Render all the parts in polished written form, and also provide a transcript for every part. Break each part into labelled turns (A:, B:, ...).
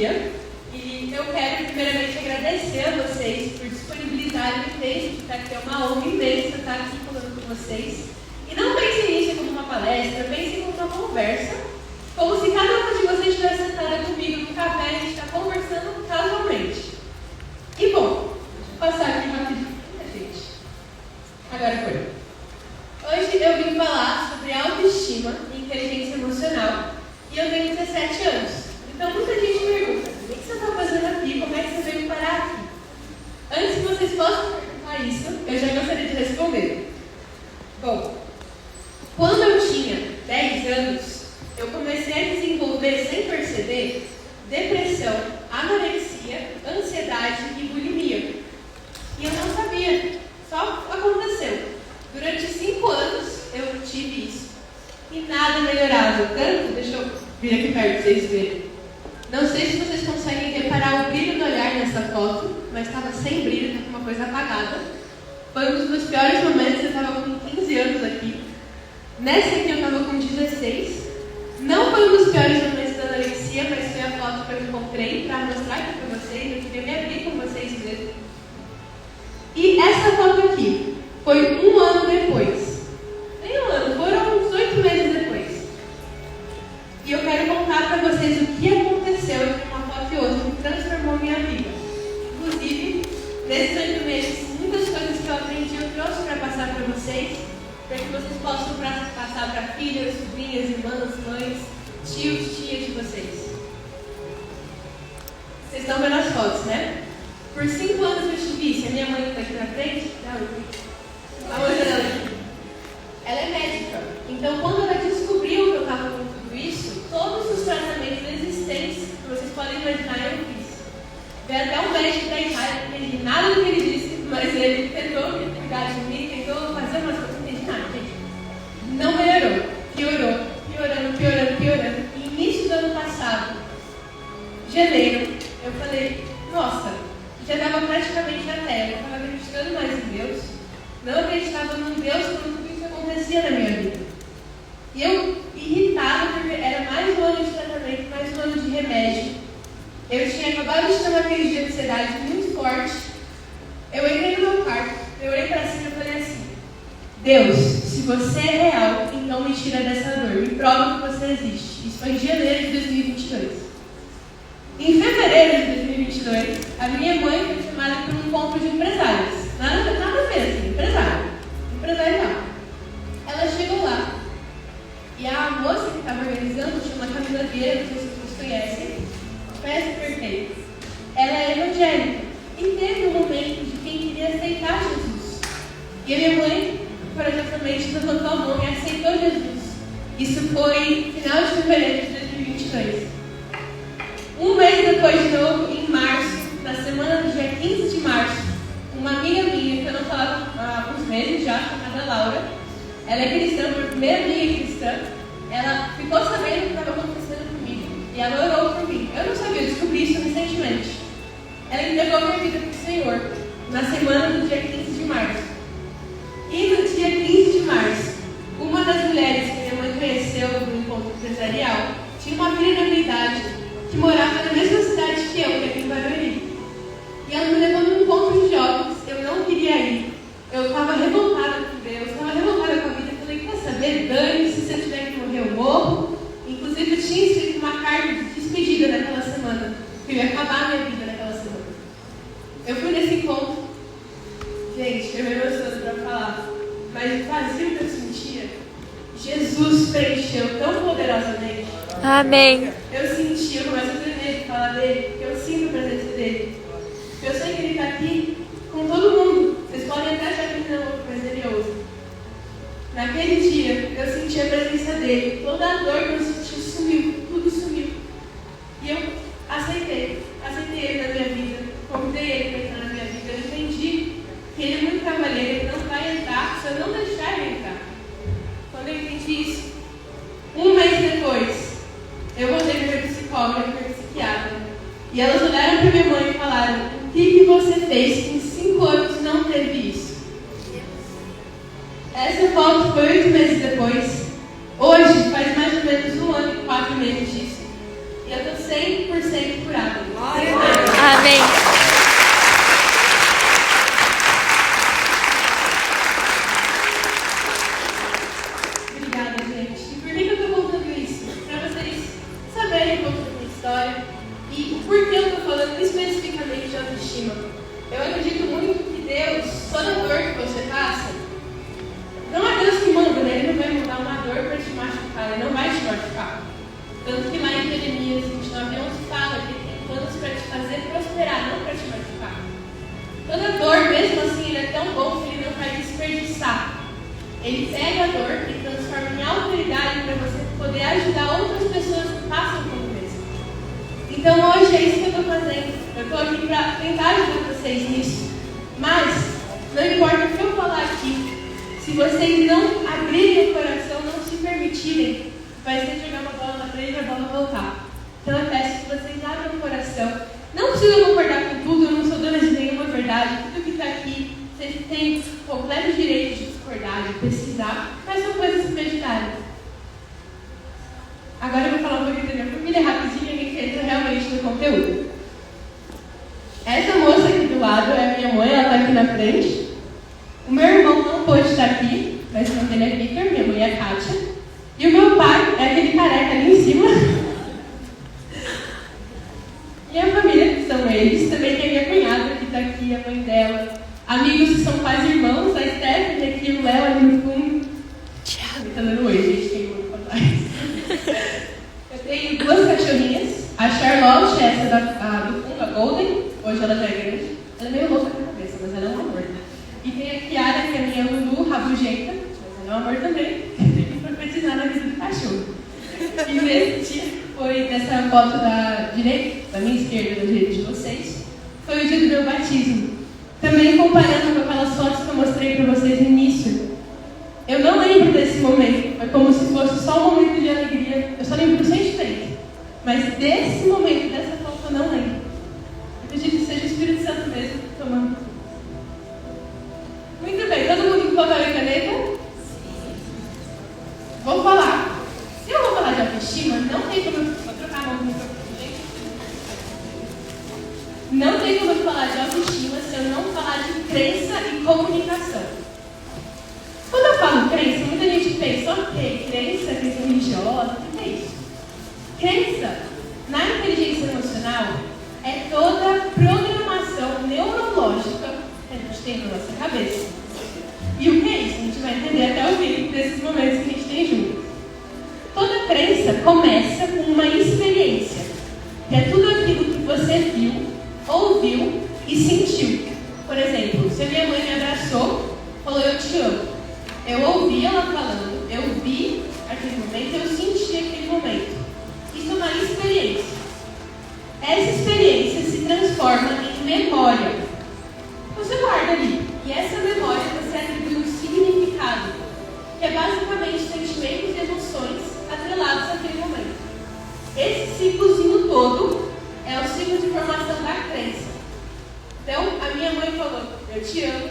A: dia. E eu quero primeiramente agradecer a vocês por disponibilizarem o tempo de estar aqui. É uma honra imensa estar aqui falando com vocês. E não pensem nisso como uma palestra, pensem como uma conversa, como se cada um de vocês estivesse sentada comigo no café e a gente está conversando casualmente. E bom, deixa eu passar aqui rapidinho, gente. Agora foi. Hoje eu vim falar sobre autoestima e inteligência emocional e eu tenho 17 anos. Então muita gente pergunta, o que você está fazendo aqui? Como é que você veio parar aqui? Antes que vocês possam perguntar isso, eu já gostaria de responder. Bom, quando eu tinha 10 anos, eu comecei a desenvolver, sem perceber, depressão, anorexia, ansiedade e bulimia. E eu não sabia, só aconteceu. Durante 5 anos eu tive isso. E nada melhorava. Tanto, deixa eu vir aqui perto para vocês verem. Não sei se vocês conseguem reparar o brilho no olhar nessa foto, mas estava sem brilho, estava com uma coisa apagada. Foi um dos meus piores momentos, eu estava com 15 anos aqui. Nessa aqui eu estava com 16. Não foi um dos piores momentos da anorexia, mas foi a foto que eu encontrei para mostrar aqui para vocês. Eu queria me abrir com vocês mesmo. E essa foto aqui foi 1 ano depois. Nem 1 ano, foram uns 8 meses depois. E eu quero contar para vocês o que aconteceu entre uma foto e outra que transformou minha vida. Inclusive, nesses 8 meses, muitas coisas que eu aprendi eu trouxe para passar para vocês, para que vocês possam passar para filhas, sobrinhas, irmãs, mães, tios, tias de vocês. Vocês estão vendo as fotos, né? Por 5 anos eu tive isso. A minha mãe está aqui na frente. A outra dela aqui. Ela é médica. Então, quando ela descobriu que eu estava com tudo isso, todos os tratamentos existentes que vocês podem imaginar, eu fiz. Veio até um médico da Itália, não entendi nada do que ele disse, mas ele tentou cuidar de mim, tentou fazer umas coisas, não entendi nada, gente. Não melhorou. Piorou. Piorando. E início do ano passado, janeiro, eu falei, nossa, já estava praticamente na terra, eu estava acreditando mais em Deus, não acreditava num Deus quando tudo isso acontecia na minha vida. E eu, irritada, porque era mais um ano de tratamento, mais um ano de remédio. Eu tinha acabado de ter uma crise de ansiedade muito forte. Eu entrei no meu quarto, eu olhei para cima e falei assim, Deus, se você é real, então me tira dessa dor, me prova que você existe. Isso foi em janeiro de 2022. Em fevereiro de 2022, a minha mãe foi chamada para um encontro de empresários. Nada a ver, assim, empresarial. Ela chegou lá. E a moça que estava organizando chama Camila Vieira, não sei se vocês conhecem. Conhece perfeito. Ela é evangélica. E teve um momento de quem queria aceitar Jesus. E a minha mãe, corajosamente, levantou a mão e aceitou Jesus. Isso foi final de fevereiro de 2022. Um mês depois, de novo, em março, na semana do dia 15 de março, uma amiga minha, que eu não falava há alguns meses já, chamada Laura, ela é cristã, minha primeira amiga cristã, ela ficou sabendo o que estava acontecendo comigo. E ela orou por mim. Eu não sabia, eu descobri isso recentemente. Ela entregou minha vida para o Senhor, na semana do dia 15 de março. E no dia 15 de março, uma das mulheres que minha mãe conheceu no encontro empresarial tinha uma filha da minha idade que morava na mesma cidade que eu, que é aqui em Barueri. E ela me levou num encontro de jovens, eu não queria ir. Eu estava revoltada com Deus, estava revoltada com a vida. Eu falei, quer saber, dane-se, se eu tiver que morrer, eu morro. Inclusive, eu tinha escrito uma carta de despedida naquela semana, que eu ia acabar a minha vida naquela semana. Eu fui nesse encontro. Gente, eu me emociono para falar, mas o vazio que eu sentia, Jesus preencheu tão poderosamente.
B: Amém.
A: Eu senti, eu começo a tremer de falar dele, porque eu sinto a presença dele. Eu sei que ele está aqui com todo mundo. Vocês podem até achar que ele não ouve, mas ele ouve. Naquele dia, eu senti a presença dele. Toda a dor que eu senti sumiu, tudo sumiu. E eu aceitei ele na minha vida, convidei ele para entrar na minha vida. Eu entendi que ele é muito cavalheiro, ele não vai entrar se eu não deixar ele entrar. Quando eu entendi isso, um mês depois, eu voltei para minha psicóloga, para minha psiquiatra. E elas olharam para minha mãe e falaram, o que você fez que em 5 anos não teve isso? Essa foto foi 8 meses depois. Hoje, faz mais ou menos 1 ano e 4 meses disso. E eu estou 100% curada.
B: Amém.
A: Obrigada, gente. E por que eu estou contando isso? Para vocês saberem um pouco da minha história e o porquê eu estou falando especificamente de autoestima. Eu acredito muito que Deus, toda dor que você passa, não é Deus que manda, né? Ele não vai mandar uma dor para te machucar, Ele não vai te machucar. Tanto que lá em Jeremias 29:11 fala que Ele tem planos para te fazer prosperar, não para te machucar. Toda dor, mesmo assim, Ele é tão bom que Ele não vai desperdiçar. Ele pega a dor e transforma em autoridade para você poder ajudar outras pessoas que passam por isso. Então hoje é isso que eu estou fazendo. Eu estou aqui para tentar ajudar vocês nisso. Mas, não importa o que eu falar aqui, se vocês não abrirem o coração, não se permitirem, vai ser jogar uma bola na frente e a bola voltar. Então eu peço que vocês abram o coração. Não precisam concordar com tudo, eu não sou dona de nenhuma verdade. Tudo que está aqui, vocês têm completo direito de discordar, de pesquisar, mas são coisas que me ajudaram. Agora eu vou falar um pouquinho da minha família rapidinho e que entra realmente no conteúdo. Essa moça aqui do lado é a minha mãe, ela está aqui na frente. O meu irmão não pôde estar aqui, mas o nome dele é Victor, minha mãe é Kátia. E o meu pai é aquele careca ali em cima. Minha família, que são eles, também tem a minha cunhada que está aqui, a mãe dela. Amigos que são quase irmãos, a Stephanie aqui, o Léo ali no fundo. Me tá dando oi, gente, tem muito pra trás. Eu tenho duas cachorrinhas. A Charlotte, essa do fundo, a Golden. Hoje ela já é grande. Ela é meio louca na cabeça, mas ela é um amor. E tem a Kiara, que é minha Lulu, rabugenta, mas ela é um amor também. Tem que profetizar na vida do cachorro. E o esse dia foi nessa foto da direita, da minha esquerda, da direita de vocês, foi o dia do meu batismo. Também comparando com aquelas fotos que eu mostrei para vocês no início. Eu não lembro desse momento. Foi como se fosse só um momento de alegria. Eu só lembro do sentimento. Mas desse momento, dessa foto, eu não lembro. Eu acredito que seja o Espírito Santo mesmo tomando. Muito bem. Todo mundo com papel e caneta? Vou falar. Se eu vou falar de autoestima, não tem como eu... Vou trocar a mão do microfone, gente. Não tem como eu falar de autoestima se eu não falar de crença e comunicação. Quando eu falo crença, muita gente pensa, ok, crença religiosa, o que é isso? Crença, na inteligência emocional, é toda programação neurológica que a gente tem na nossa cabeça. E o que é isso? A gente vai entender até o fim desses momentos que a gente tem juntos. Toda crença começa com uma experiência, que é tudo aquilo que você viu, ouviu e sentiu. Por exemplo, se a minha mãe me abraçou, falou eu te amo. Eu ouvi ela falando, eu vi aquele momento, eu senti aquele momento. Isso é uma experiência. Essa experiência se transforma em memória. Você guarda ali. E essa memória você atribui um significado, que é basicamente sentimentos e emoções atrelados àquele momento. Esse ciclozinho todo é o ciclo de formação da crença. Então, a minha mãe falou, eu te amo,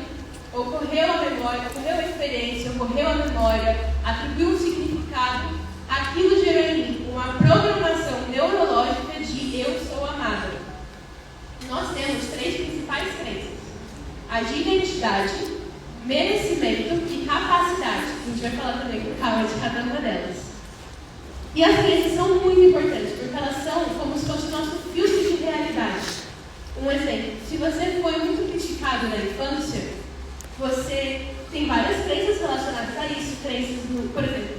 A: ocorreu a memória, ocorreu a experiência, ocorreu a memória, atribuiu um significado, aquilo gerou em mim uma programação neurológica de eu sou amada. Nós temos 3 principais crenças: a de identidade, merecimento e capacidade. A gente vai falar também com calma de cada uma delas. E as crenças são muito importantes, porque elas são como se fosse o nosso filtro de realidade. Um exemplo, se você foi muito criticado na infância, você tem várias crenças relacionadas a isso, crenças no, por exemplo,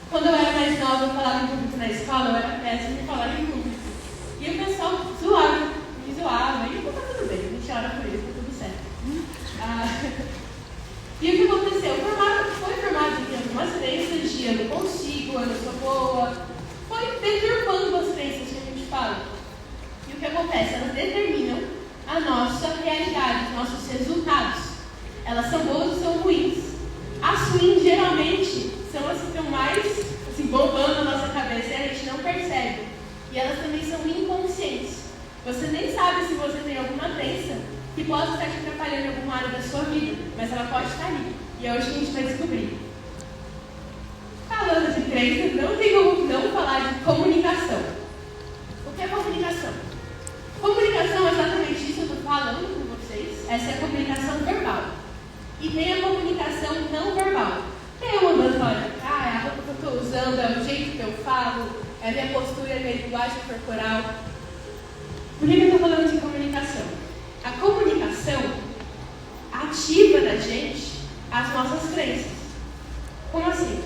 A: quando eu era mais nova, eu falava em público na escola, eu era péssima em falar em público. E o pessoal me zoava, e tá tudo bem, a gente ora por isso, tá tudo certo. E o que aconteceu? Foi formado em algumas crenças de eu não consigo, eu não sou boa, foi deturpando as crenças que a gente fala. E o que acontece? Elas determinam a nossa realidade, os nossos resultados. Elas são boas ou são ruins. As ruins, geralmente, são as que estão mais bombando na nossa cabeça e a gente não percebe. E elas também são inconscientes. Você nem sabe se você tem alguma crença que pode estar te atrapalhando em alguma área da sua vida, mas ela pode estar ali. E é hoje que a gente vai descobrir. Falando de crença, não tem como não falar de comunicação. O que é comunicação? Comunicação é exatamente falando com vocês. Essa é a comunicação verbal. E tem a comunicação não verbal. Tem eu andando fora de cá, é a roupa que eu estou usando, é o jeito que eu falo, é a minha postura, é a minha linguagem corporal. Por que eu estou falando de comunicação? A comunicação ativa na gente as nossas crenças. Como assim?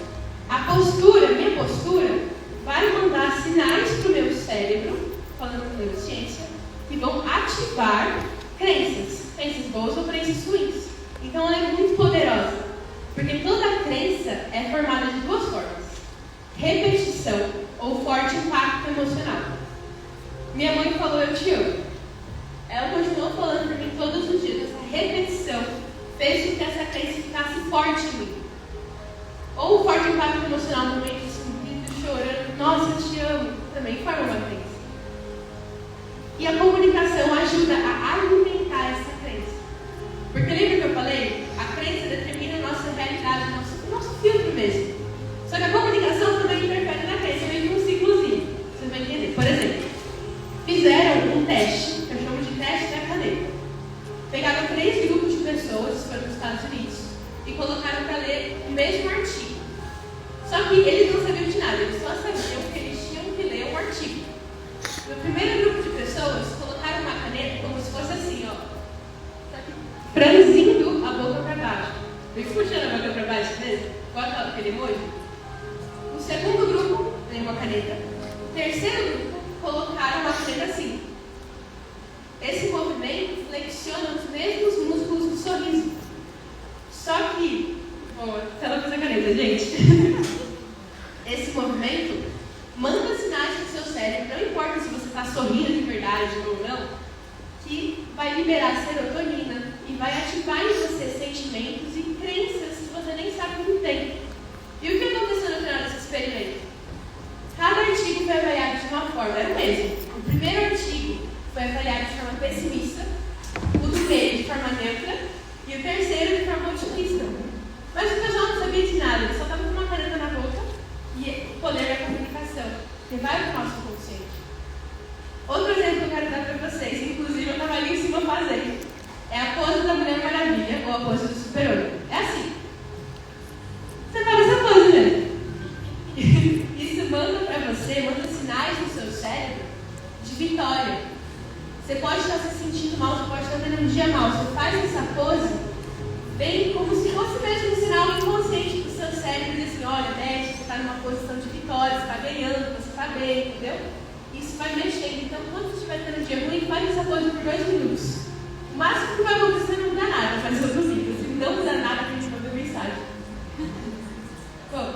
A: A postura, minha postura, vai mandar sinais para o meu cérebro, falando com neurociência, que vão ativar crenças boas ou crenças ruins. Então ela é muito poderosa, porque toda crença é formada de duas formas: repetição ou forte impacto emocional. Minha mãe falou eu te amo. Ela continuou falando para mim todos os dias. Essa repetição fez com que essa crença ficasse forte em mim. Ou um forte impacto emocional no momento de sentindo, chorando, nossa, eu te amo, também forma uma crença. E a comunicação ajuda a alimentar essa crença. Porque lembra que eu falei? A crença determina a nossa realidade, o nosso filtro mesmo. Só que a comunicação também interfere na crença, meio que um ciclozinho. Você vai entender. Por exemplo, fizeram um teste, que eu chamo de teste da caneta. Pegaram 3 grupos de pessoas, foram nos Estados Unidos, e colocaram para ler o mesmo artigo. Só que eles não sabiam de nada, eles só sabiam que eles tinham que ler um artigo. No primeiro grupo de pessoas, colocaram uma caneta como se fosse assim, ó. Franzindo a boca para baixo. Fica puxando a boca para baixo mesmo, igual aquele emoji. No segundo grupo, tem uma caneta. No terceiro grupo, colocaram uma caneta assim. Esse movimento flexiona os mesmos músculos do sorriso. Só que, se ela fez a caneta, gente, esse movimento manda sinais para o seu cérebro, não importa se você está sorrindo de verdade ou não, que vai liberar serotonina e vai ativar em você sentimentos e crenças que você nem sabe que tem. E o que aconteceu no final desse experimento? Cada artigo foi avaliado de uma forma, era o mesmo. O primeiro artigo foi avaliado de forma pessimista, o do meio de forma neutra e o terceiro de forma otimista. Mas o pessoal não sabia de nada, ele só estava com uma caneta na boca e o poder da comunicação, que vai para o nosso consciente. Outro exemplo que eu quero dar para vocês, inclusive eu estava ali em cima fazendo, é a pose da Mulher Maravilha ou a pose do Super-Homem. É assim. Você faz essa pose, né? Isso manda para você, manda sinais no seu cérebro de vitória. Você pode estar se sentindo mal, você pode estar tendo um dia mal. Você faz essa pose, vem como se fosse mesmo um sinal inconsciente para o seu cérebro, diz assim, olha, Beth, você está numa posição de vitória, você está ganhando, você está bem, entendeu? Isso vai mexendo. Então, quando você estiver tendo um dia ruim, faz essa pose por 2 minutos. O máximo que vai acontecer é não mudar nada, faz o possível. Se não mudar nada, a gente manda mensagem. Bom,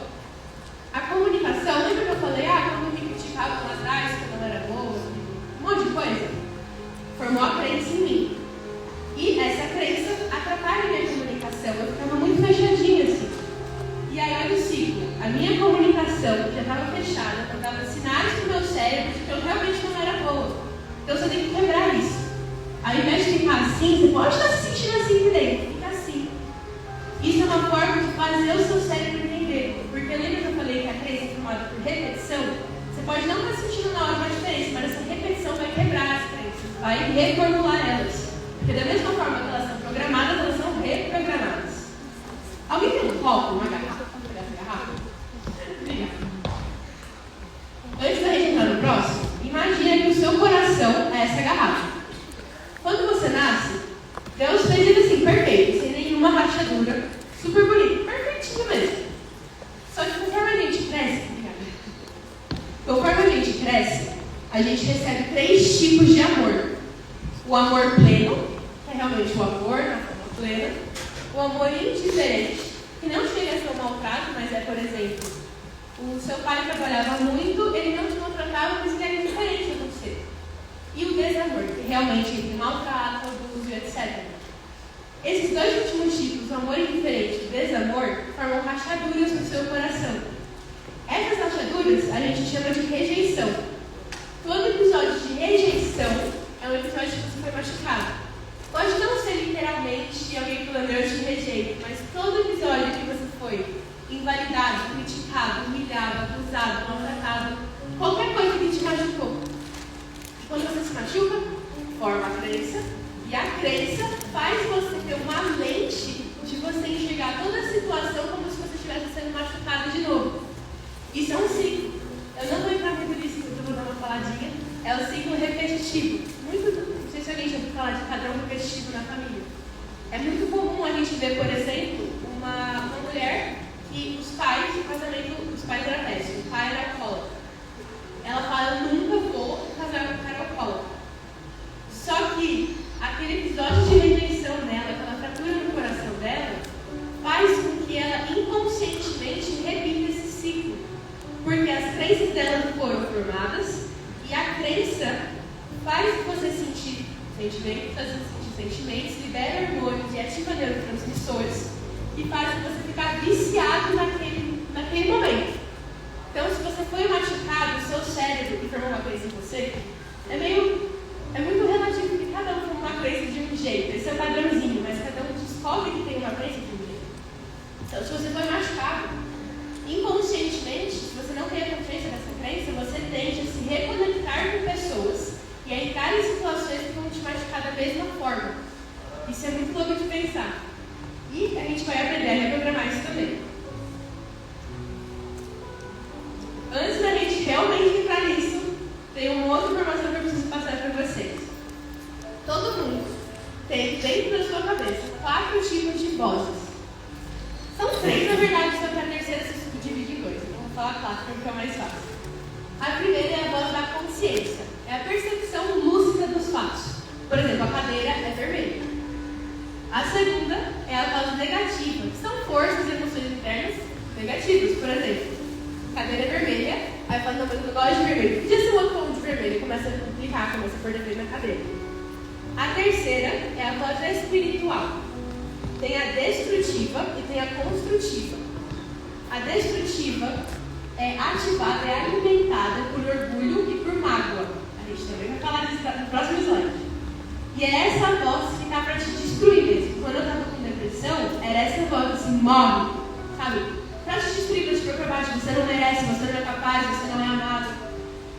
A: a comunicação, lembra que eu falei, quando me criticavam lá atrás, que eu não era boa, um monte de coisa? Formou a crença em mim. E essa crença atrapalha a minha comunicação. Eu ficava muito fechadinha assim. E aí, olha o ciclo. A minha comunicação já estava fechada, eu dava sinais para o meu cérebro de que eu realmente não era boa. Então você tem que quebrar isso. Ao invés de ficar assim, você pode estar se sentindo assim por dentro. Fica assim. Isso é uma forma de fazer o seu cérebro entender. Porque lembra que eu falei que a crença é formada por repetição? Você pode não estar sentindo na hora uma diferença, mas essa repetição vai quebrar as crenças, vai reformular elas. Porque da mesma forma que elas são programadas, elas são reprogramadas. Alguém tem um copo, uma garrafa? Vamos pegar essa garrafa? Obrigada. Antes da gente entrar no próximo, imagina que o seu coração é essa garrafa. Quando você nasce, Deus fez ele assim, perfeito, sem nenhuma rachadura, super bonito, perfeitinho mesmo. Só que conforme a gente cresce, a gente recebe 3 tipos de amor. O amor pleno, que é realmente o amor na forma plena. O amor indiferente, que não chega a ser um maltrato, mas é, por exemplo, o seu pai trabalhava muito, ele não te maltratava, mas ele era indiferente a você. E o desamor, que realmente ele maltrata, abuso, etc. Esses 2 últimos tipos, o amor indiferente e o desamor, formam rachaduras no seu coração. Essas rachaduras a gente chama de rejeição. Todo episódio de rejeição é um episódio que você foi machucado. Pode não ser literalmente alguém falando eu te rejeito, mas todo episódio que você foi invalidado, criticado, humilhado, abusado, maltratado, qualquer coisa que te machucou. Quando você se machuca, forma a crença E a crença faz você ter uma lente de você enxergar toda a situação como se você estivesse sendo machucado de novo. Isso é um ciclo. Eu não vou entrar muito nisso, eu vou dar uma faladinha. É o ciclo repetitivo. Não sei se alguém já ouviu falar de padrão repetitivo na família. É muito comum a gente ver, por exemplo, uma mulher que os pais, o casamento, os pais eram péssimos, o pai era alcoólatra. Ela fala, eu nunca vou casar com um cara alcoólatra. Só que aquele episódio de rejeição dela, aquela fratura no coração dela, faz com que ela inconscientemente repita esse ciclo. Porque as crenças dela foram formadas e a crença faz você sentir sentimentos, faz você sentir sentimentos, libera hormônios e ativa neurotransmissores e faz você ficar viciado naquele momento. Então, se você foi machucado, o seu cérebro que formou uma crença em você, é muito relativo, porque cada um forma uma crença de um jeito. Esse é o padrãozinho, mas cada um descobre que tem uma crença de um jeito. Então, se você foi machucado, inconscientemente, se você não tem a consciência dessa crença, você tende a se reconectar com pessoas e a entrar em situações que vão te machucar da mesma forma. Isso é muito louco de pensar. E a gente vai aprender a reprogramar isso também. Antes da gente realmente entrar nisso, tem uma outra informação que eu preciso passar para vocês. Todo mundo tem dentro da sua cabeça 4 tipos de vozes. São 3, na verdade, só que a terceira se subdivide em 2. Então vou falar 4 para ficar mais fácil. A primeira é a voz da consciência. É a percepção lúcida dos fatos. Por exemplo, a cadeira é vermelha. A segunda é a voz negativa, que são forças e emoções internas negativas. Por exemplo, a cadeira é vermelha, aí fala, não, mas eu não gosto de vermelho. Podia ser um outro tom de vermelho, começa a complicar, começa a pôr defeito na cadeira. A terceira é a voz espiritual. Tem a destrutiva e tem a construtiva. A destrutiva é ativada, é alimentada por orgulho e por mágoa. A gente também vai falar disso no próximo slide. E é essa voz que está para te destruir mesmo. Quando eu estava com depressão, era essa voz assim, morre, sabe? Para te destruir, para te pôr para baixo. Você não merece, você não é capaz, você não é amado.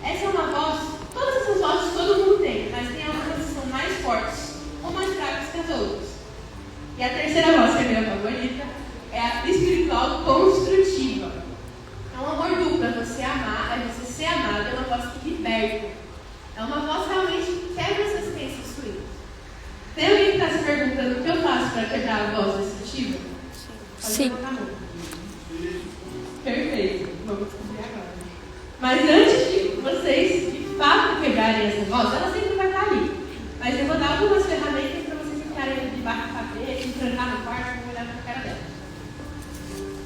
A: Essa é uma voz, todas essas vozes todo mundo tem, mas tem algumas que são mais fortes ou mais fracas que as outras. E a terceira voz, que é a minha favorita, é a espiritual construtiva. É um amor duplo, é você amar, é você ser amado, é uma voz que liberta. É uma voz realmente que quebra essas crenças suínas. Tem alguém que está se perguntando o que eu faço para quebrar a voz destrutiva?
B: Sim.
A: Perfeito, vamos descobrir agora. Mas antes de vocês, de fato, quebrarem essa voz, ela sempre vai estar ali. Mas eu vou dar algumas ferramentas para vocês ficarem debaixo da cabeça, trancar no quarto e olhar para a cara dela.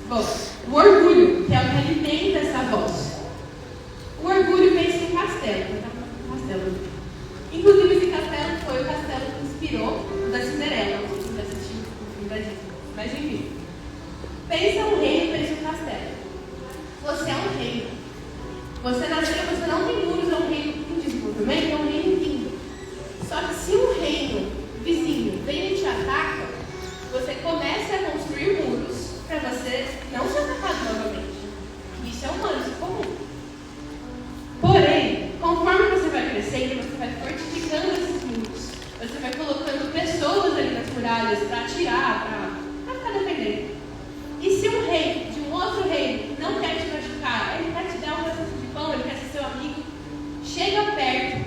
A: Bom, o orgulho, que é o que alimenta essa voz. O orgulho pensa em castelo. Inclusive, esse castelo foi o castelo que inspirou o da Cinderela. Não sei se você assistiu o filme da Disney. Mas enfim. Pensa um reino, pensa um castelo. Você é um reino. Você nasceu, você não tem muros, é um reino em desenvolvimento, é um reino lindo. Só que se um reino vizinho vem e te ataca, você começa a construir muros para você não ser atacado novamente. Isso é humano, isso é comum. Porém, conforme você vai crescendo, você vai fortificando esses muros. Você vai colocando pessoas ali nas muralhas para atirar, para ficar defendendo. E se um rei de um outro reino não quer te machucar, ele quer te dar um pedaço de pão, ele quer ser seu amigo, chega perto.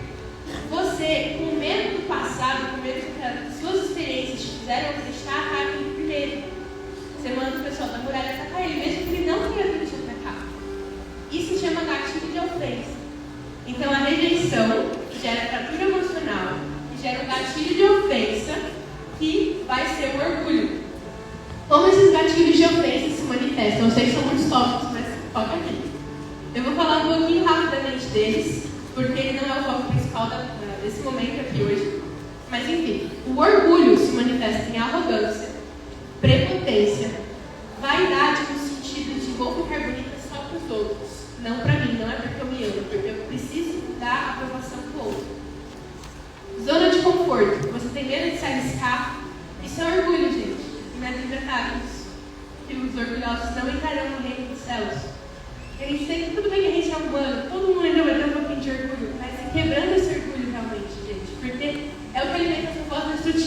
A: Você, com medo do passado, com medo que as suas experiências te fizeram acreditar, ataca ele primeiro. Você manda o pessoal da muralha atacar ele, mesmo que ele não tenha vindo te atacar. Isso se chama gatilho de ofensa. Então, a rejeição gera fratura emocional, que gera um gatilho de ofensa, que vai ser o orgulho. Como esses gatilhos de ofensa se manifestam? Eu sei que são muitos tópicos, mas foca aqui. Eu vou falar um pouquinho rapidamente deles, porque ele não é o foco principal desse momento aqui hoje. Mas, enfim, o orgulho se manifesta em arrogância, prepotência, vaidade no sentido de vou ficar bonita só para os outros. Não para mim, não é porque eu me amo, é porque eu preciso dar aprovação do outro. Zona de conforto. Você tem medo de se arriscar. Isso é orgulho, gente. E na Bíblia está isso. Que os orgulhosos não entrarão no reino dos céus. E a gente tem que, tudo bem que a gente é humano, todo mundo ainda vai ter um pouquinho de orgulho, mas quebrando esse orgulho realmente, gente. Porque é o que alimenta essa voz destrutiva.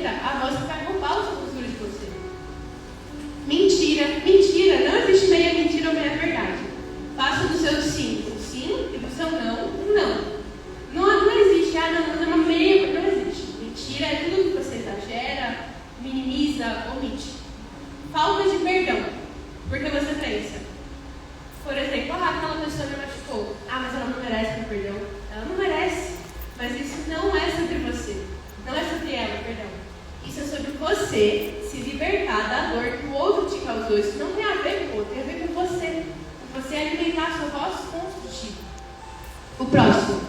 A: alimenta a voz que vai roubar o seu futuro de você. Mentira, mentira. Não existe meia mentira ou meia verdade. Faça do seu sim um sim e do seu não um não. Não existe, não, meia, não existe. Mentira é tudo que você exagera, minimiza, omite. Falta de perdão, porque você pensa, por exemplo, aquela pessoa me machucou. Mas ela não merece meu perdão. Ela não merece, mas isso não é sobre você. Não é sobre ela, perdão. Isso é sobre você se libertar da dor que o outro te causou. Isso não tem a ver com o outro, tem a ver com você. Você alimentar a sua voz construtiva. O próximo,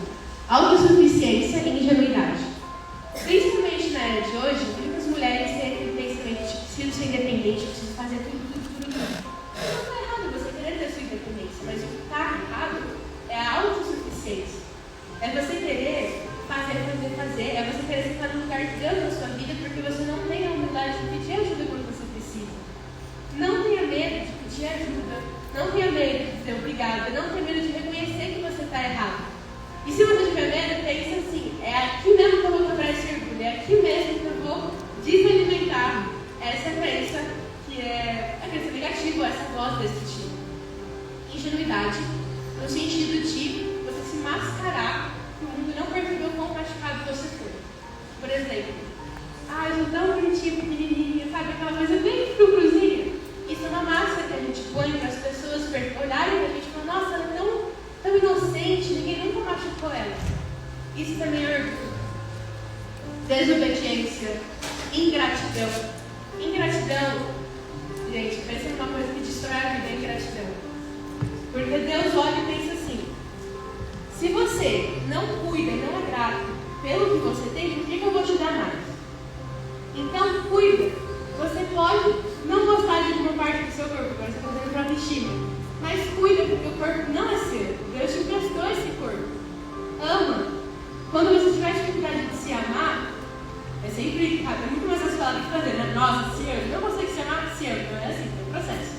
A: autossuficiência e ingenuidade. Principalmente na era de hoje, muitas mulheres têm aquele pensamento de preciso ser independente, preciso fazer tudo. Não está errado você querer ter sua independência, mas o que está errado é a autossuficiência. É você querer fazer, é você querer ficar no lugar de Deus na sua vida porque você não tem a humildade de pedir ajuda quando você precisa. Não tenha medo de pedir ajuda, não tenha medo de dizer obrigada, não tenha medo de reconhecer que você está errado. E se você tiver medo, pense assim, é aqui mesmo que eu vou quebrar esse orgulho, é aqui mesmo que eu vou desalimentar essa crença que é a crença negativa, essa voz destrutiva. Ingenuidade, no sentido de você se mascarar que o mundo não percebeu quão machucado você foi. Por exemplo, eu sou tão bonitinha, pequenininha, sabe? Aquela coisa bem cruzinha. Isso é uma máscara que a gente põe para as pessoas olharem para a gente e falar, nossa, ela é tão inocente, ninguém nunca machucou ela. Isso também é orgulho. Desobediência, ingratidão. Ingratidão, gente, pensa numa coisa que destrói a vida, é ingratidão. Porque Deus olha e pensa assim, se você não cuida e não é grato pelo que você tem, por que eu vou te dar mais? Então, cuida. Você pode não gostar de alguma parte do seu corpo, agora você está fazendo para autoestima, mas cuida, porque o corpo não é seu. Deus te emprestou esse corpo. Ama. Quando você tiver dificuldade de se amar, é sempre, é muito mais fácil falar do que fazer, né? Nossa, se eu não consigo se amar, se eu. Não é assim, é um processo.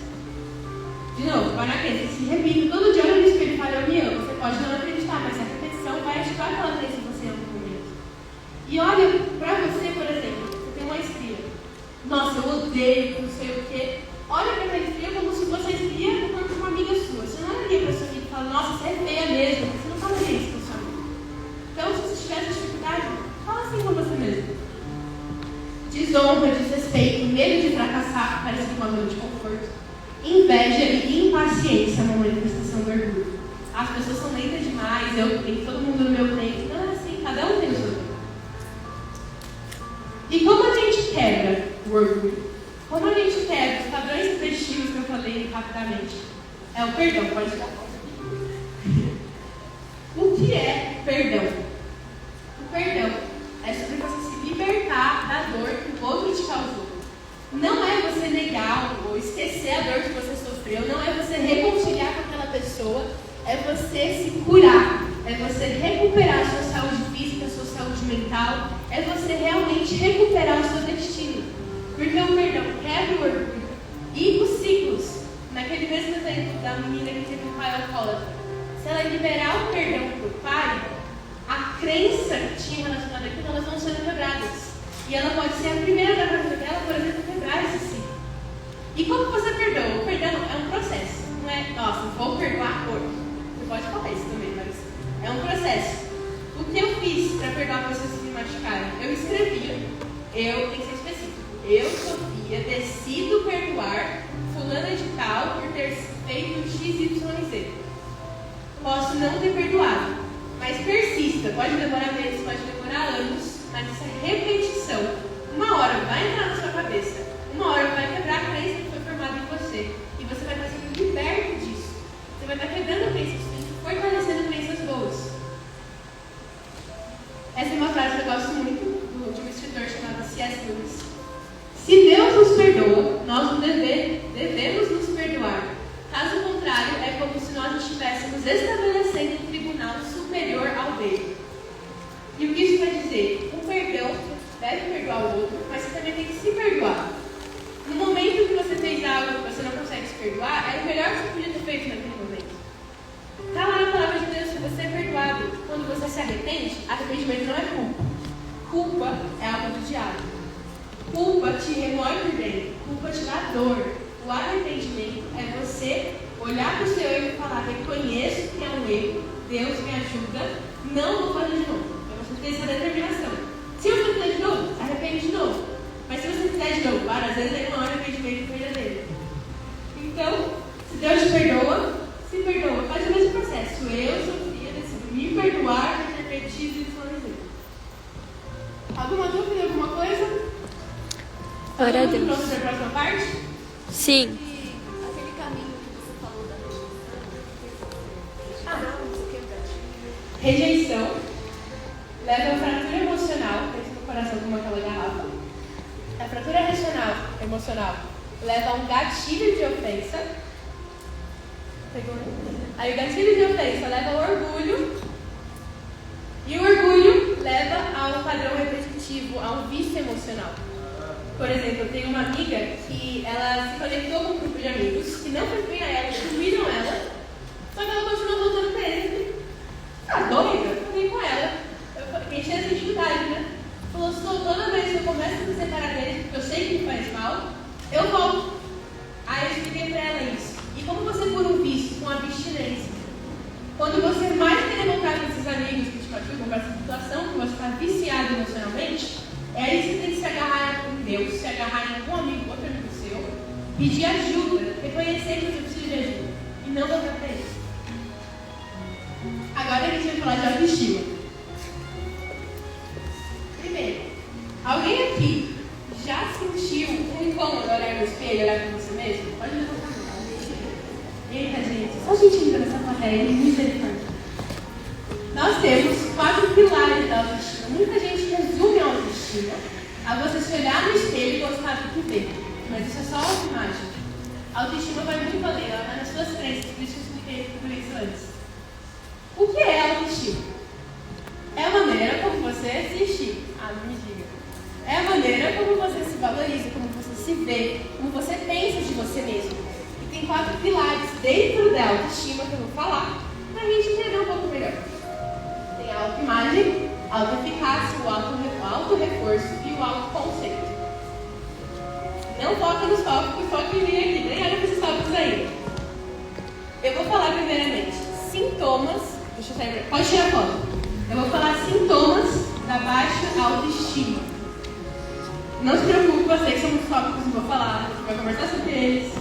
A: De novo, vai na crença, se repita todo dia, olha no espelho e fala, eu me amo. Você pode não acreditar, mas a repetição vai ativar aquela crença que você ama no momento. E olha, pra você, por exemplo, você tem uma estria. Nossa, eu odeio, não sei o quê. Olha pra aquela estria como se fosse a estria no corpo de uma amiga sua. Você não olharia pra sua amiga e fala, nossa, você é feia mesmo. Você não falaria isso pra sua amiga. Então, se você tiver essa dificuldade, fala assim com você mesmo. Desonra, desrespeito, medo de fracassar, parece uma zona de conforto. Inveja e impaciência é uma manifestação do orgulho. As pessoas são lentas demais, eu tenho todo mundo no meu tempo. Não é assim, cada um tem o seu tempo. E como a gente quebra o orgulho? Como a gente quebra os padrões subjetivos que eu falei rapidamente? É o perdão, pode ficar. O que é perdão? O perdão é sobre você se libertar da dor que o outro te causou. Não é você negar ou esquecer a dor que você sofreu, não é você reconciliar com aquela pessoa, é você se curar, é você recuperar a sua saúde física, a sua saúde mental, é você realmente recuperar o seu destino. Porque o perdão quebra o orgulho. E os ciclos, naquele mesmo exemplo da menina que teve um pai alcoólatra, se ela liberar o perdão para o pai, a crença que tinha relacionada àquilo, elas vão sendo quebradas. E ela pode ser a primeira da vida dela, por exemplo, quebrar esse ciclo. E como você perdoa? O perdão é um processo. Não é, nossa, vou perdoar hoje. Você pode falar isso também, mas é um processo. O que eu fiz para perdoar pessoas que me machucaram? Eu escrevia, tem que ser específico. Eu, Sofia, decido perdoar fulana de tal por ter feito X, Y e Z. Posso não ter perdoado, mas persista. Pode demorar meses, pode demorar anos. Mas essa repetição, uma hora vai entrar na sua cabeça, uma hora vai quebrar a crença que foi formada em você. E você vai estar sendo liberto disso. Você vai estar quebrando crenças ruins, fortalecendo crenças boas. Essa é uma frase que eu gosto muito de um escritor chamado C.S. Lewis. Se Deus nos perdoa, nós devemos nos perdoar. Caso contrário, é como se nós estivéssemos estabelecendo um tribunal superior ao dele. E o que isso quer dizer? Um perdão deve perdoar o outro, mas você também tem que se perdoar. No momento que você fez algo que você não consegue se perdoar, é o melhor que você podia ter feito naquele momento. Está lá na palavra de Deus que você é perdoado. Quando você se arrepende, arrependimento não é culpa. Culpa é algo do diabo. Culpa te remói por dentro. Culpa te dá dor. O arrependimento é você olhar para o seu erro e falar: reconheço que é um erro, Deus me ajuda, não vou fazer de novo. É você ter essa determinação. Se você fizer de novo, arrepende de novo. Mas se você fizer de novo várias vezes, aí não é arrependimento verdadeiro. Então, se Deus te perdoa, se perdoa. Faz o mesmo processo. Eu, Sofia, decido me perdoar por ter repetido e desfalecido. Alguma dúvida, alguma coisa?
B: Ora a Deus.
A: Pronto para a próxima parte?
B: Sim.
C: Aquele caminho que você falou da
A: Rejeição leva a fratura emocional, pensa no coração como aquela garrafa. A fratura emocional leva a um gatilho de ofensa. Pegou, né? Aí o gatilho de ofensa leva ao orgulho. E o orgulho leva a um padrão repetitivo, a um vício emocional. Por exemplo, eu tenho uma amiga que ela se conectou com um grupo de amigos que não fez bem a ela, excluíram ela, só que ela continuou voltando pra ele. Tá doida? Eu falei com ela. Eu fiquei cheia de dificuldade, né? Falou: toda vez que eu começo a me separar dele, porque eu sei que me faz mal, eu volto. Aí eu expliquei pra ela isso. E como você cura um vício com abstinência? Quando você mais quer voltar com esses amigos que te machucam, com essa situação que você está viciado emocionalmente, é aí que você tem que se agarrar em Deus, se agarrar em algum amigo, outro amigo seu, pedir ajuda, reconhecer que você precisa de ajuda e não voltar para ele. Agora a gente vai falar de autoestima. Primeiro, alguém aqui já sentiu um incômodo olhar no espelho, olhar para você mesmo? Pode levantar a mão. Eita, gente, só a gente entra nessa plateia, misericórdia. Nós temos 4 pilares da autoestima. Muita gente resume a autoestima a você se olhar no espelho e gostar do que vê. Mas isso é só autoimagem. A autoestima vai muito além, ela vai nas suas crenças, por isso que eu expliquei tudo isso antes. O que é autoestima? É a maneira como você assiste. Me diga. É a maneira como você se valoriza, como você se vê, como você pensa de você mesmo. E tem 4 pilares dentro da autoestima que eu vou falar para a gente entender um pouco melhor. Tem a autoimagem, a autoeficácia, o autorreforço e o autoconceito. Não foca nos tópicos, foca em mim aqui, nem olha para esses tópicos aí. Eu vou falar primeiramente sintomas. Deixa eu sair. Pode tirar foto. Eu vou falar sintomas da baixa autoestima. Não se preocupe, você que são os tópicos que eu vou falar, a gente vai conversar sobre eles.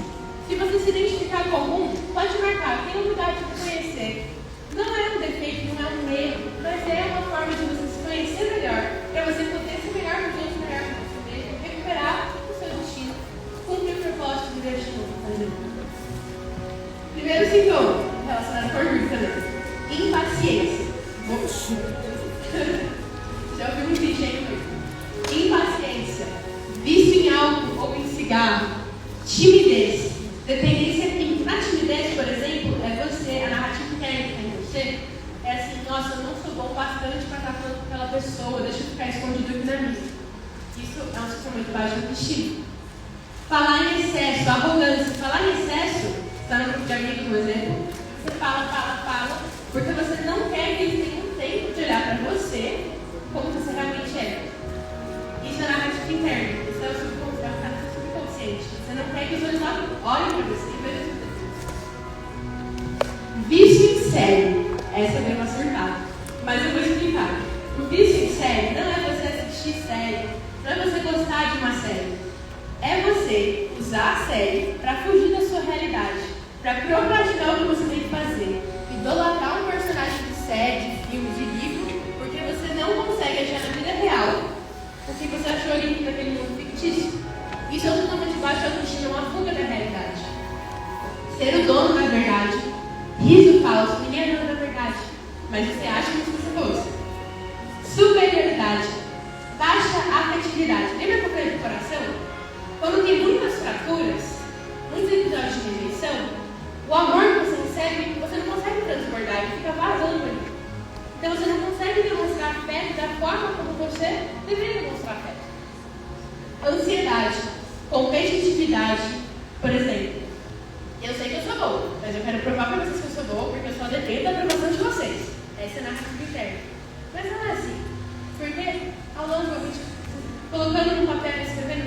A: Se você se identificar com algum, pode marcar, tenha humildade de conhecer. Não é um defeito, não é um erro, mas é uma forma de você se conhecer melhor, para você poder ser melhor com os outros, melhor com você mesmo, recuperar o seu destino, cumprir o propósito de Deus de novo. Primeiro sintoma, relacionado com orgulho também: impaciência. Já ouviu um vídeo aí comigo? Impaciência, vício em álcool ou em cigarro, timidez, dependência. Na timidez, por exemplo, é você, a narrativa interna em você é assim: nossa, eu não sou bom bastante para estar falando com aquela pessoa, deixa eu ficar escondido aqui na mesa. Isso é um sintoma de baixa autoestima. Falar em excesso, arrogância. Falar em excesso, está no grupo de amigos, por exemplo, você fala, porque você não quer que eles tenham tempo de olhar para você como você realmente é. Isso é narrativa interna, isso é o subconsciente. Você não quer que os olhos olhem para você e vejam. Vício em série. Essa deu uma surtada. Mas eu vou explicar. O vício em série não é você assistir série, não é você gostar de uma série. É você usar a série para fugir da sua realidade, para procrastinar o que você tem que fazer. Idolatrar um personagem de série, de filme, de livro, porque você não consegue achar na vida real o que você achou ali naquele mundo fictício. Isso é um sintoma de baixa autoestima, uma fuga da realidade. Ser o dono da verdade. Riso falso, ninguém é dono da verdade, mas você acha como se você fosse. Superioridade, baixa afetividade. Lembra que eu falei do coração? Quando tem muitas fraturas, muitos episódios de rejeição, o amor que você recebe, você não consegue transbordar, ele fica vazando ali. Então você não consegue demonstrar afeto da forma como você deveria demonstrar afeto. Ansiedade, competitividade, por exemplo. Eu sei que eu sou boa, mas eu quero provar para vocês que eu sou boa, porque eu só dependo da aprovação de vocês. Essa é a narrativa interna. Mas não é assim. Porque ao longo, colocando no papel e escrevendo,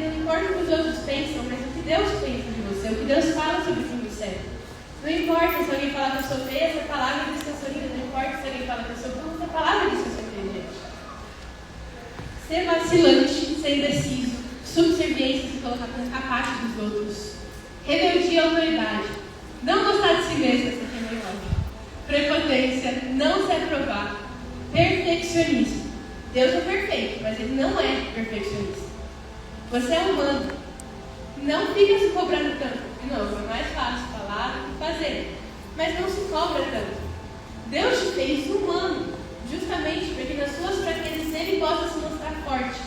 A: não importa o que os outros pensam, mas o que Deus pensa de você, o que Deus fala sobre o fim do século. Não importa se alguém falar que eu sou feia, essa palavra diz que eu sou linda. Não importa se alguém fala que eu sou burra, essa palavra diz que eu sou inteligente. Ser vacilante, ser indeciso, subserviência, se colocar como capaz dos outros. Rebeldia à autoridade. Não gostar de si mesmo, essa aqui é meio óbvio. Prepotência, não se aprovar. Perfeccionismo. Deus é perfeito, mas Ele não é perfeccionista. Você é humano. Não fica se cobrando tanto. De novo, é mais fácil falar do que fazer. Mas não se cobra tanto. Deus te fez humano, justamente porque nas suas fraquezas Ele possa se mostrar forte.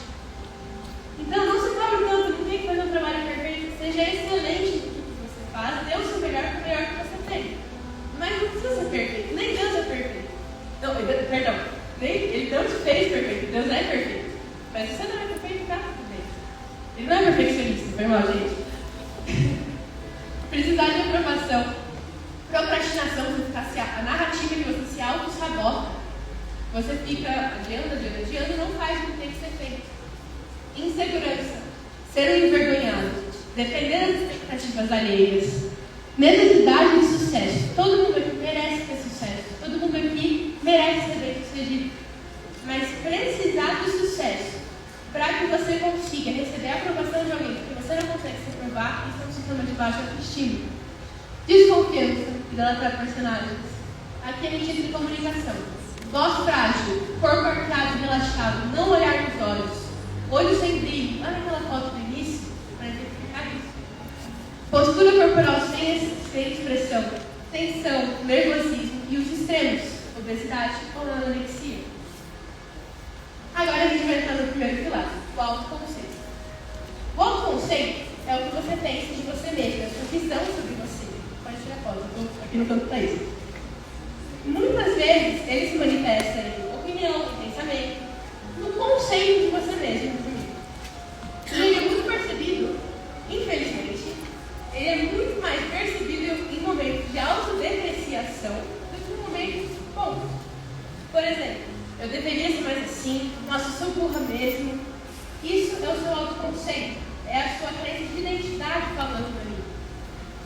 A: Então não se cobre tanto, não tem que fazer um trabalho perfeito. Seja excelente no que você faz, dê o seu melhor com o melhor que você tem. Mas não precisa ser perfeito, nem Deus é perfeito. Não, perdão, Ele não te fez perfeito, Deus é perfeito. Mas você não é perfeito, tá tudo bem. Ele não é perfeccionista, foi mal, gente. Precisar de aprovação. Procrastinação, a narrativa que você se auto-sabota. Você fica adiando e não faz o que tem que ser feito. Insegurança. Ser um envergonhado. Defender as expectativas alheias. Necessidade de sucesso. Todo mundo aqui merece ter sucesso. Todo mundo aqui merece ser bem-sucedido. Mas precisar de sucesso para que você consiga receber a aprovação de alguém, porque você não consegue se aprovar, isso é um sintoma de baixa autoestima. Desconfiança, idolatrar personagens. Aqui é mentira de comunicação. Voz frágil, corpo arqueado e relaxado, não olhar nos olhos, olho sem brilho. Olha aquela foto do início para identificar isso. Postura corporal sem expressão, tensão, nervosismo e os extremos, obesidade ou anorexia. Agora a gente vai entrar no primeiro pilar, o autoconceito. O autoconceito é o que você pensa de você mesmo, é a sua visão sobre você. Pode tirar a foto, eu estou aqui no canto para isso. Muitas vezes ele se manifesta em opinião, em pensamento, no conceito de você mesmo. E ele é muito percebido, infelizmente, ele é muito mais percebido em momentos de autodepreciação do que em momentos bons. Por exemplo, eu deveria ser mais assim, nossa, eu sou burra mesmo. Isso é o seu autoconceito, é a sua crença de identidade falando para mim.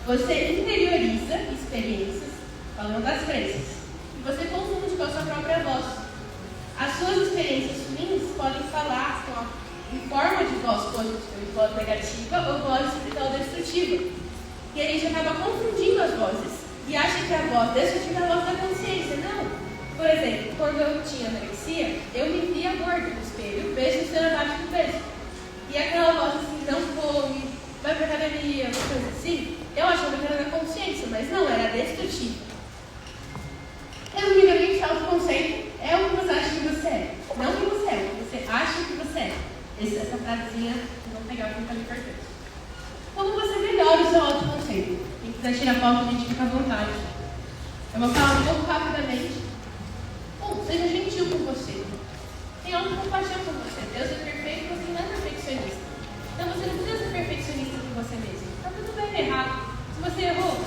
A: Você interioriza experiências, falando das crenças, e você confunde com a sua própria voz. As suas experiências ruins podem falar em forma de voz positiva, voz negativa ou voz espiritual destrutiva. E a gente acaba confundindo as vozes e acha que a voz destrutiva é a voz da consciência. Não. Por exemplo, quando eu tinha anorexia, eu me via gorda no espelho, vejo sendo abaixo do peso. E aquela voz assim, não come, vai pra academia, uma coisa assim, eu achava que era da consciência, mas não, era destrutiva. Resumidamente, autoconceito é o que você acha que você é. Não o que você é, o que você acha que você é. Essa frasezinha, não pegar o que está ali importante. Como você melhora o seu autoconceito? Quem quiser tirar foto, a gente fica à vontade. Eu vou falar um pouco rapidamente. Seja gentil com você. Tenha autocompaixão com você. Deus é perfeito, você não é perfeccionista. Então você não precisa ser perfeccionista com você mesmo. Está tudo bem errar. Se você errou,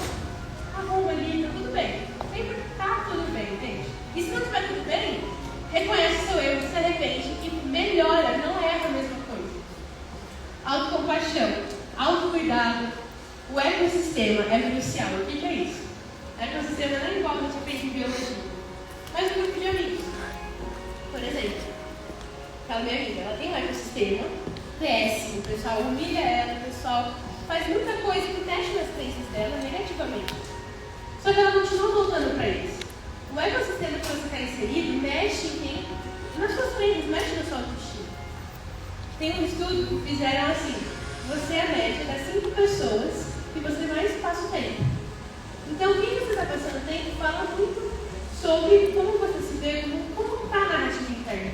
A: arruma ali, está tudo bem. Sempre está tudo bem, entende? E se não estiver tudo bem, reconhece o seu erro, se arrepende e melhora, não erra a mesma coisa. Autocompaixão, autocuidado, o ecossistema é crucial. O que é isso? Ecossistema não envolve a gente aprende em biologia. Mas um grupo de amigos, por exemplo, aquela minha amiga, ela tem um ecossistema péssimo, o pessoal humilha ela, o pessoal faz muita coisa que mexe nas crenças dela negativamente. Só que ela continua voltando para eles. O ecossistema que você está inserido mexe em quem? Nas suas crenças, mexe na sua autoestima. Tem um estudo que fizeram assim, você é a média das 5 pessoas que você mais passa o tempo. Então, quem você está passando o tempo fala muito sobre como você se vê, como está a narrativa interna.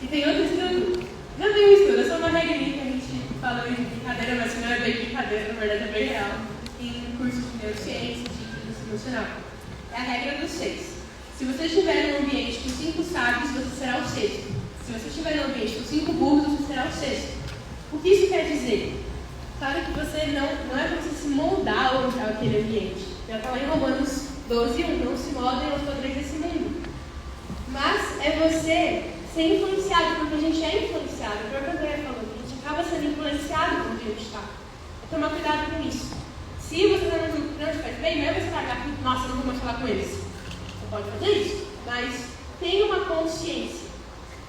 A: E tem outro estudo, não tem um estudo, é só uma regrinha que a gente fala de brincadeira, mas que não é bem brincadeira, na verdade é bem real, em curso de neurociência, de inteligência emocional. É a regra dos 6. Se você estiver num ambiente com 5 sábios, você será o 6º. Se você estiver num ambiente com 5 burros, você será o 6º. O que isso quer dizer? Claro que você não é para você se moldar aquele ambiente. Já está lá em Romanos 12:1, não se moldem aos padrões desse mundo. Mas é você ser influenciado, porque a gente é influenciado. O próprio André falou que a gente acaba sendo influenciado por onde a gente está. Tomar cuidado com isso. Se você está no grupo que não te faz bem, não é você largar tudo, nossa, eu não vou mais falar com eles. Você pode fazer isso, mas tenha uma consciência,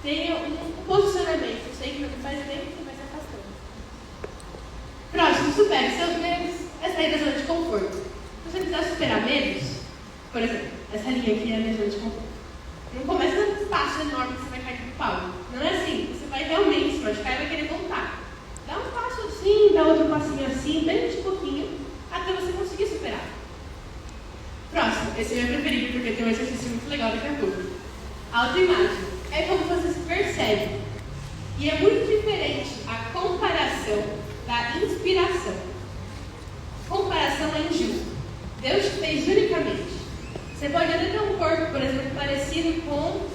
A: tenha um posicionamento. Eu sei que não me faz bem, você vai se afastando. Próximo, supere seus medos. Essa aí é da zona de conforto. Se você quiser superar medos, por exemplo, essa linha aqui é a minha zona de conforto. Não começa num passo enorme que você vai cair do pau. Não é assim. Você vai realmente se machucar e vai querer voltar. Dá um passo assim, dá outro passinho assim, bem de pouquinho, até você conseguir superar. Próximo, esse é o meu preferido, porque tem um exercício muito legal daqui a pouco. Autoimagem. É como você se percebe. E é muito diferente a comparação da inspiração. Comparação é injusto. Deus te fez unicamente. Você pode até ter um corpo, por exemplo, parecido com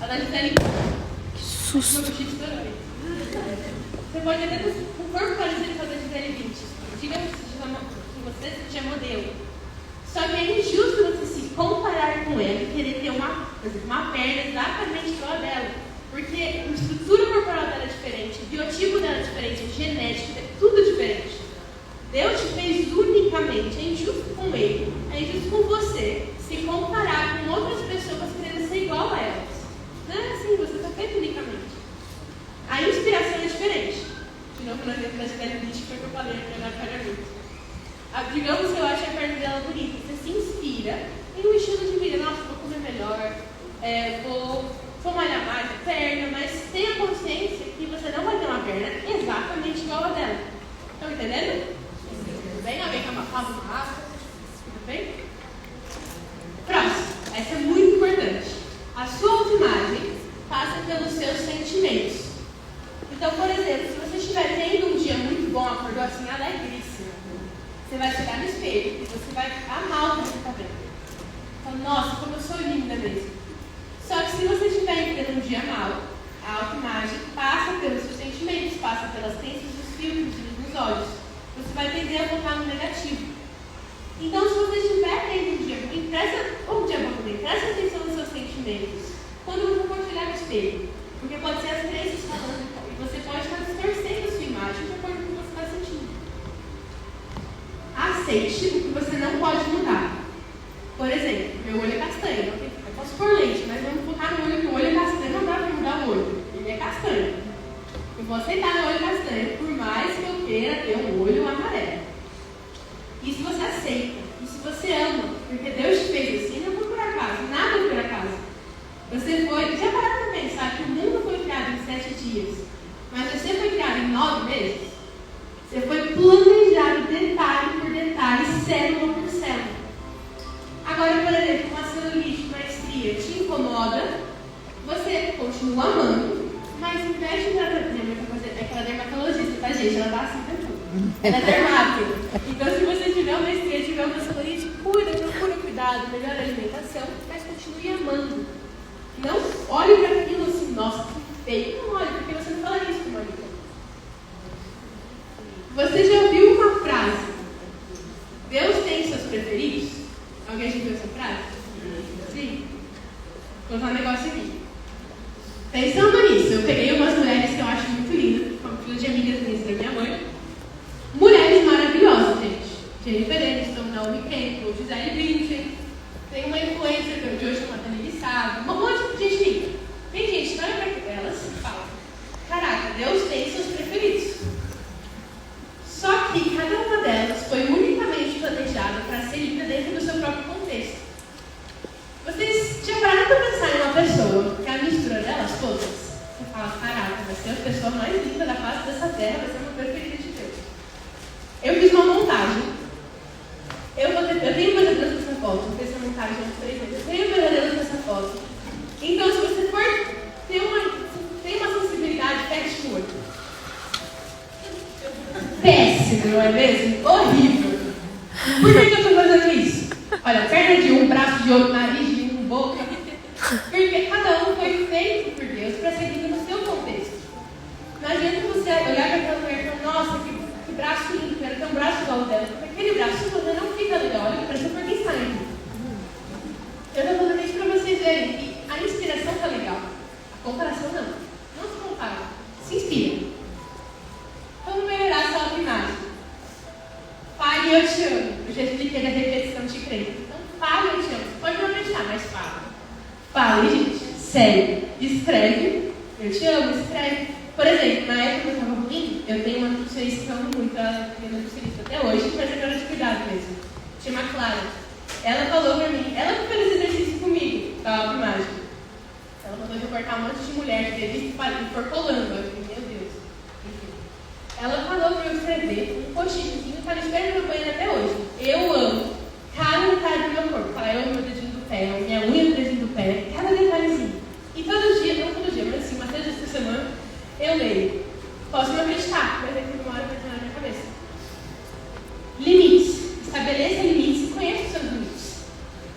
A: a da Gisele.
B: Que susto!
A: Você pode até ter um corpo parecido com a da Gisele 20. Digamos que você seja modelo. Só que é injusto você se comparar com ela e querer ter uma perna exatamente igual a dela. Porque a estrutura corporal dela é diferente, o biotipo dela é diferente, a genética, é tudo diferente. Deus te fez unicamente. É injusto com ele, é injusto com você se comparar com outras pessoas querendo ser igual a elas. Não é assim, você está feito unicamente. A inspiração é diferente. De novo, no exemplo da Gisele Bündchen, foi o que eu falei aqui na casamento. Digamos que eu acho a perna dela bonita. Você se inspira em um estilo de vida. Nossa, vou comer melhor, vou malhar mais a perna, mas tenha consciência que você não vai ter uma perna exatamente igual a dela. Estão entendendo? Tudo bem? Alguém quer faz uma massa? Tudo bem? Próximo. Essa é muito importante. A sua autoimagem passa pelos seus sentimentos. Então, por exemplo, se você estiver tendo um dia muito bom, acordou assim, alegríssima, você vai chegar no espelho e você vai amar o que você está vendo. Então, nossa, como eu sou linda mesmo. Só que se você estiver tendo um dia mal, a autoimagem passa pelos seus sentimentos, passa pelas crenças dos filtros nos olhos. Você vai tender a focar no negativo. Então, se você estiver tendo um dia ruim, presta atenção nos seus sentimentos. Quando você for olhar no espelho, porque pode ser as crenças falando, e você pode estar distorcendo a sua imagem de acordo com o que você está sentindo. Aceite o que você não pode mudar. Por exemplo, meu olho é castanho. Eu posso pôr leite, mas vamos focar no olho, que o olho é castanho, não dá para mudar o olho. Ele é castanho. Eu vou aceitar meu olho castanho, por mais que eu queira ter um olho amarelo. Isso você aceita. Isso você ama. Porque Deus te fez assim, não foi por acaso. Nada por acaso. Você foi... Já pararam para pensar que o mundo foi criado em 7 dias, mas você foi criado em 9 meses? Você foi planejado detalhe por detalhe, célula por célula. Agora, por exemplo, uma celulite, uma estria te incomoda, você continua amando, mas em vez de tratamento, é aquela dermatologista, tá, gente? Ela tá assim também. Ela é dermato. Então, se você tiver uma estria, tiver uma celulite, procura cuidado, melhora a alimentação, mas continue amando. Não olhe para aquilo assim, nossa, que feio. Não olhe, porque você não fala isso com o marido. Você já ouviu uma frase? Deus tem seus preferidos? Alguém já viu essa frase? Sim. Vou contar um negócio aqui. Pensando nisso, eu peguei umas mulheres que eu acho muito lindas, como filhas de amigas minhas da minha mãe. Mulheres maravilhosas, gente. Jennifer Aniston, Naomi Campbell, Gisele Bündchen. Tem uma influencer que eu de hoje chamada Nelly Sado, um monte de gente linda. Tem gente que olha para elas e fala: caraca, Deus tem seus preferidos. Só que cada uma delas foi unicamente planejada para ser linda dentro do seu próprio contexto. Vocês já pararam para pensar em uma pessoa que a mistura delas todas? Você fala: caraca, vai ser a pessoa mais linda da face dessa terra, vai ser uma preferida de Deus. Eu fiz uma montagem. Eu tenho pesadelos nessa foto, eu fiz essa montagem há uns 3 anos. Eu tenho pesadelos nessa foto. Então, se você for tem uma sensibilidade, feche o olho. Péssimo, não é mesmo? Horrível. Por que eu estou fazendo isso? Olha, perna de um, braço de outro, nariz de um, boca. Porque cada um foi feito por Deus para ser lindo no seu contexto. Não adianta você olhar para aquela mulher e falar: nossa, que braço lindo, quero ter um braço igual ao dela. Porque aquele braço você não fica legal, olha, parece por quem está lindo. Eu estou fazendo isso para vocês verem que a inspiração está legal. A comparação não. Não se compara. Se inspira. Sério. Escreve. Eu te amo, escreve. Por exemplo, na época que eu estava ruim, eu tenho uma nutricionista que eu amo muito, ela é nutricionista até hoje, mas é de cuidado mesmo. Chama Clara. Ela falou pra mim, ela que fez esse exercício comigo, da autoimagem. Ela mandou eu cortar um monte de mulher que teve e for colando. Eu falei, meu Deus. Enfim. Ela falou pra eu escrever um post-itzinho, tá no espelho do meu banheiro até hoje. Eu amo cada detalhe do meu corpo. Fala, eu amo meu dedinho do pé, a minha unha do dedinho do pé, cada detalhezinho. E todo dia, não todo dia, mas assim, umas 3 vezes por semana, eu leio. Posso não acreditar, mas é que uma hora vai entrar na minha cabeça. Limites. Estabeleça limites e conheça os seus limites.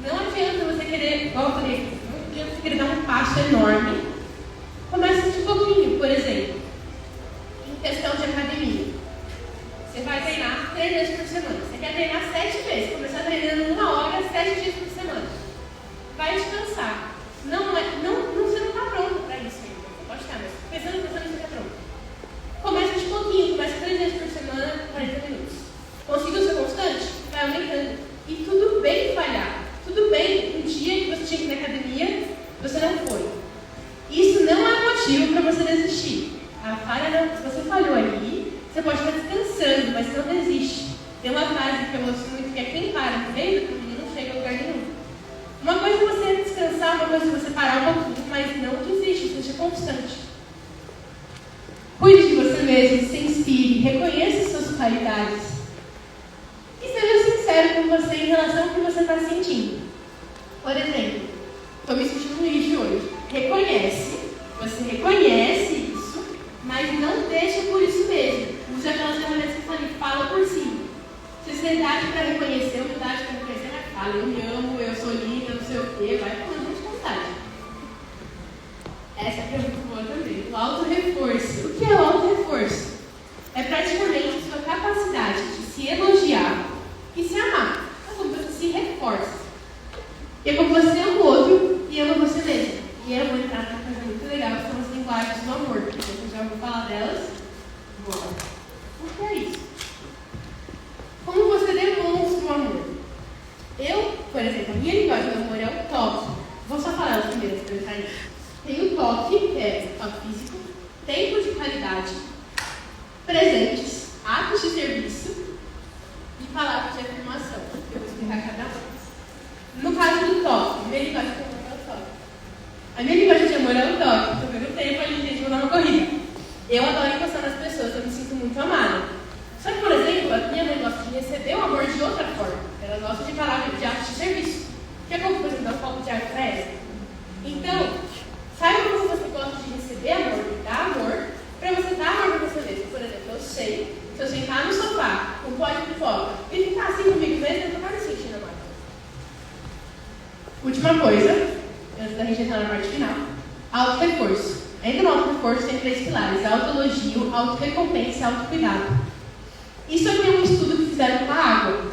A: Não adianta você querer, igual eu falei, não adianta você querer dar um passo enorme. Comece de pouquinho, por exemplo. Em questão de academia. Você vai treinar 3 vezes por semana. Você quer treinar 7 vezes. Começar treinando 1 hora, 7 dias por semana. Vai descansar. Você não está pronto para isso ainda. Você pode estar, mas pensando, você está pronto. Começa de pouquinho. Começa 3 vezes por semana, 40 minutos. Conseguiu ser constante? Vai aumentando. E tudo bem falhar. Tudo bem um dia que você tinha que ir na academia, você não foi. Isso não é motivo para você desistir. A falha não. Se você falhou ali, você pode estar descansando, mas não desiste. Tem uma frase que eu gosto muito, que é quem para no meio do caminho não chega a lugar nenhum. Uma coisa é você descansar, uma coisa é você parar um pouquinho, mas não desiste, seja constante. Cuide de você mesmo, se inspire, reconheça suas qualidades. E seja sincero com você em relação ao que você está sentindo. Por exemplo, estou me sentindo um lixo hoje. Você reconhece isso, mas não deixa por isso mesmo. Usa aquelas ferramentas que eu falei, fala por cima. Sinceridade para reconhecer, humildade para reconhecer, mas fala, eu me amo, eu sou linda, não sei o quê, vai falando de vontade. Essa é muito boa também. O auto-reforço. O que é o auto-reforço? É praticamente sua capacidade de se elogiar e se amar. É como você se reforça. E é como você ama o outro e ama você mesmo. E eu vou entrar numa coisa muito legal, que são as linguagens do amor. Você já ouviu falar delas? Bora. O que é isso? Como você demonstra o amor? Eu, por exemplo, a minha linguagem do amor é o toque. Vou só falar as primeiras para entrar nisso. Tem o toque, que é toque físico, tempo de qualidade, presentes, atos de serviço e palavras de afirmação. Eu vou explicar cada um. No caso do toque, minha linguagem de amor é o toque. A minha linguagem de amor é o toque. Estou vendo o tempo ali, gente, vou dar uma corrida. Eu adoro encostar nas pessoas, eu me sinto muito amada. Só que, por exemplo, a minha mãe gosta de receber o amor de outra forma. Ela gosta de palavras de atos de serviço. Que é como, por exemplo, dar um copo de água para ela. Então, saiba como você gosta de receber amor, de dar amor, para você dar amor para você mesmo. Por exemplo, eu sei, se eu sentar no sofá, com um pó de pipoca, e ficar assim comigo mesmo, eu não vou me sentindo amada. Última coisa, antes da gente entrar na parte final, auto-reforço. Ainda no auto-reforço tem 3 pilares: autoelogio, auto-recompensa e autocuidado. Isso aqui é um estudo que fizeram com a água.